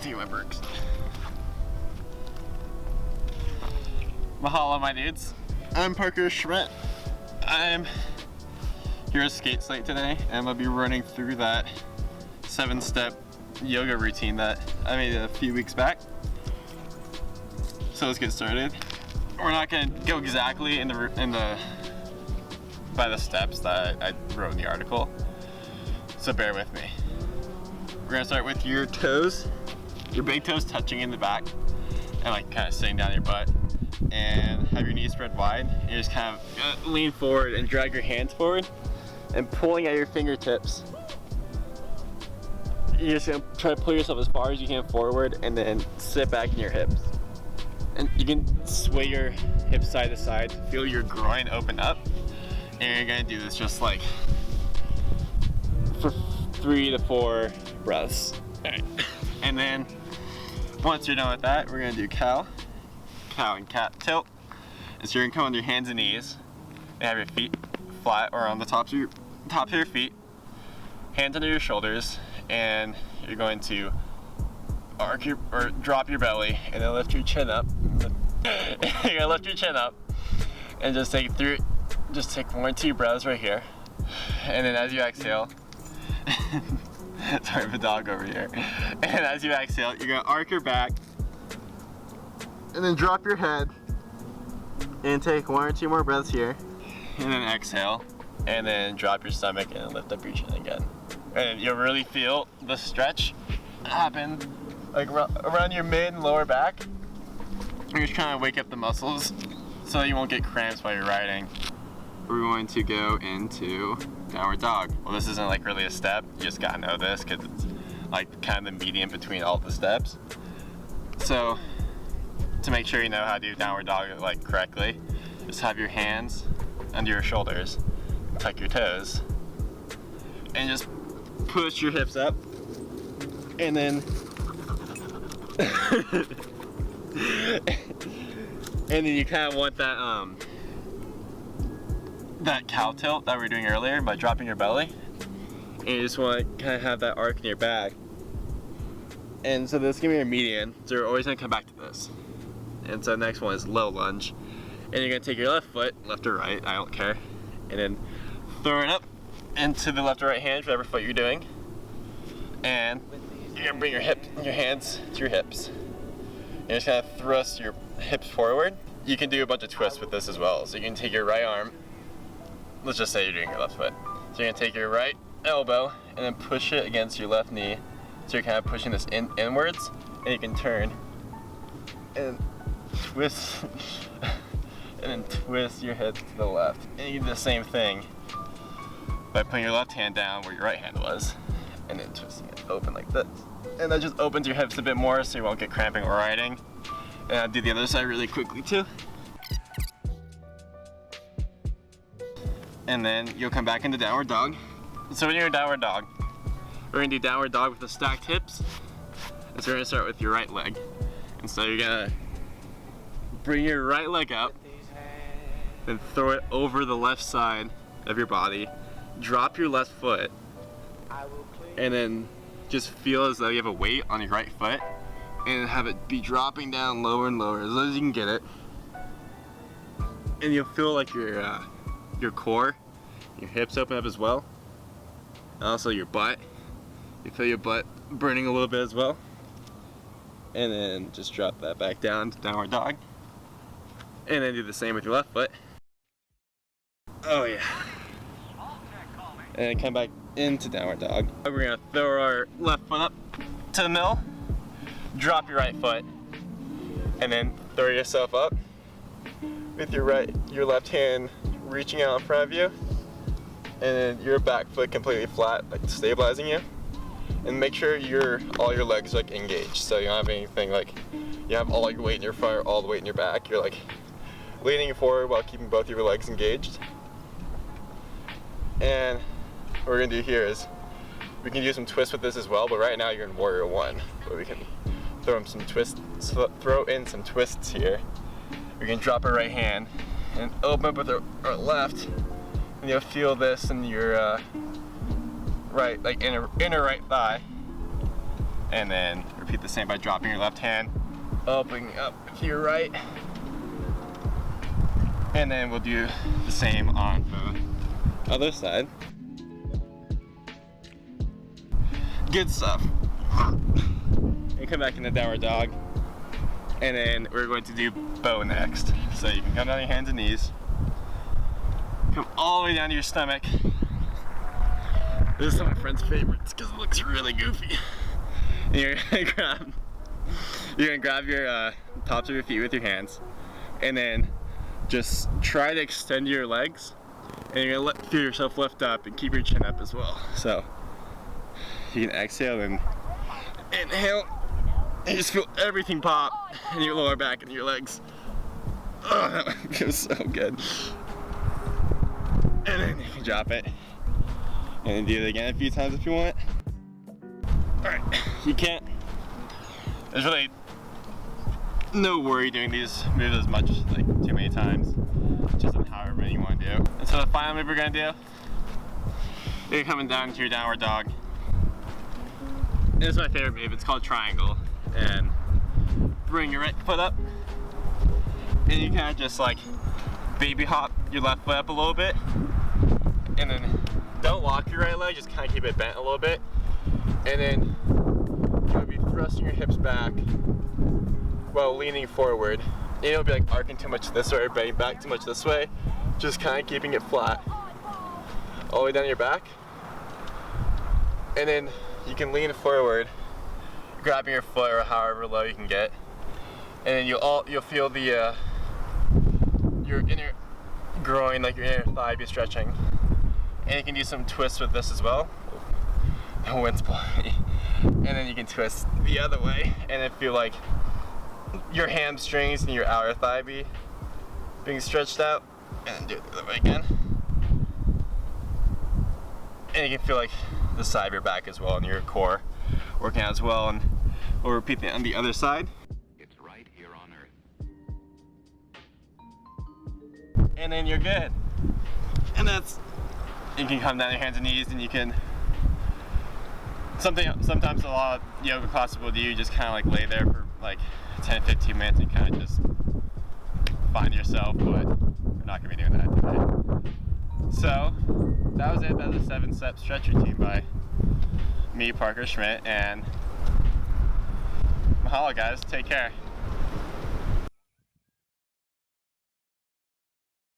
take my perks. Mahalo, my dudes. I'm Parker Schmidt. I'm here at Slate today, and I'm gonna be running through that 7-step yoga routine that I made a few weeks back. So let's get started. We're not gonna go exactly by the steps that I wrote in the article, so bear with me. We're gonna start with your toes, your big toes touching in the back, and like kind of sitting down your butt, and have your knees spread wide. You just kind of lean forward and drag your hands forward, and pulling at your fingertips. You're just gonna try to pull yourself as far as you can forward, and then sit back in your hips. And you can sway your hips side to side, feel your groin open up, and you're gonna do this just like for 3 to 4 breaths. All right. And then once you're done with that, we're gonna do cow and cat tilt. And so you're gonna come on your hands and knees and have your feet flat or on the tops of your feet, hands under your shoulders, and you're going to drop your belly and then lift your chin up. You're gonna lift your chin up and just take 1 or 2 breaths right here. And then as you exhale, sorry, the dog over here. And as you exhale, you're gonna arc your back and then drop your head and take 1 or 2 more breaths here. And then exhale, and then drop your stomach and lift up your chin again. And you'll really feel the stretch happen like around your mid and lower back. You're just trying to wake up the muscles so you won't get cramps while you're riding. We're going to go into downward dog. Well, this isn't like really a step. You just gotta know this because it's like kind of the medium between all the steps. So to make sure you know how to do downward dog like correctly, just have your hands under your shoulders, tuck your toes, and just push your hips up, and then and then you kind of want that cow tilt that we were doing earlier by dropping your belly, and you just want to kind of have that arc in your back. And so this is gonna be your median, so you're always gonna come back to this. And so the next one is low lunge, and you're gonna take your left foot, left or right, I don't care, and then throw it up into the left or right hand, whatever foot you're doing, and you're gonna bring your hands to your hips. You're just gonna thrust your hips forward. You can do a bunch of twists with this as well. So you can take your right arm, let's just say you're doing your left foot. So you're gonna take your right elbow and then push it against your left knee. So you're kind of pushing this inwards, and you can turn and twist and then twist your hips to the left. And you do the same thing by putting your left hand down where your right hand was, and then twisting it open like this. And that just opens your hips a bit more so you won't get cramping while riding. And I'll do the other side really quickly too. And then you'll come back into downward dog. So when you're in downward dog, we're gonna do downward dog with the stacked hips. And so we're gonna start with your right leg. And so you're gonna bring your right leg up, then throw it over the left side of your body, drop your left foot, and then just feel as though you have a weight on your right foot, and have it be dropping down lower and lower as low as you can get it. And you'll feel like your core, your hips open up as well, and also your butt. You feel your butt burning a little bit as well. And then just drop that back down to downward dog. And then do the same with your left foot. Oh yeah. And then come back into downward dog. We're gonna throw our left foot up to the middle, drop your right foot, and then throw yourself up with your left hand reaching out in front of you, and then your back foot completely flat, like stabilizing you. And make sure all your legs like engaged, so you don't have anything like you have all your weight in your front or all the weight in your back. You're like leaning forward while keeping both your legs engaged. And what we're gonna do here is we can do some twists with this as well, but right now you're in Warrior 1, but we can throw in some twists here. We can drop our right hand and open up with our left, and you'll feel this in your right, like inner right thigh. And then repeat the same by dropping your left hand, opening up to your right. And then we'll do the same on the other side. Good stuff. And come back into downward dog. And then we're going to do bow next. So you can come down on your hands and knees. Come all the way down to your stomach. This is one of my friend's favorites because it looks really goofy. And you're gonna grab your tops of your feet with your hands, and then just try to extend your legs, and you're gonna feel yourself lift up and keep your chin up as well. So you can exhale and inhale, and just feel everything pop in your lower back and your legs. Oh, that feels so good. And then you can drop it, and then do it again a few times if you want. Alright, you can't. There's really no worry doing these moves as much, like too many times. Just however many you want to do. And so the final move we're going to do, you're coming down into your downward dog. This is my favorite move, it's called triangle. And bring your right foot up, and you kind of just like baby hop your left foot up a little bit. And then don't lock your right leg, just kind of keep it bent a little bit. And then you'll be thrusting your hips back while leaning forward. And you'll be like arcing too much this way or bending back too much this way. Just kind of keeping it flat all the way down your back. And then you can lean forward, grabbing your foot or however low you can get. And then you'll feel the your inner groin, like your inner thigh, be stretching. And you can do some twists with this as well. The wind's blowing. And then you can twist the other way and then feel like your hamstrings and your outer thigh being stretched out. And then do it the other way again. And you can feel like the side of your back as well and your core working out as well. And we'll repeat that on the other side. It's right here on Earth. And then you're good. And you can come down your hands and knees, and you can, sometimes a lot of yoga classes will do, you just kind of like lay there for like 10-15 minutes and kind of just find yourself, but we're not going to be doing that today. So that was it. That was a 7-step stretch routine by me, Parker Schmidt, and mahalo guys, take care.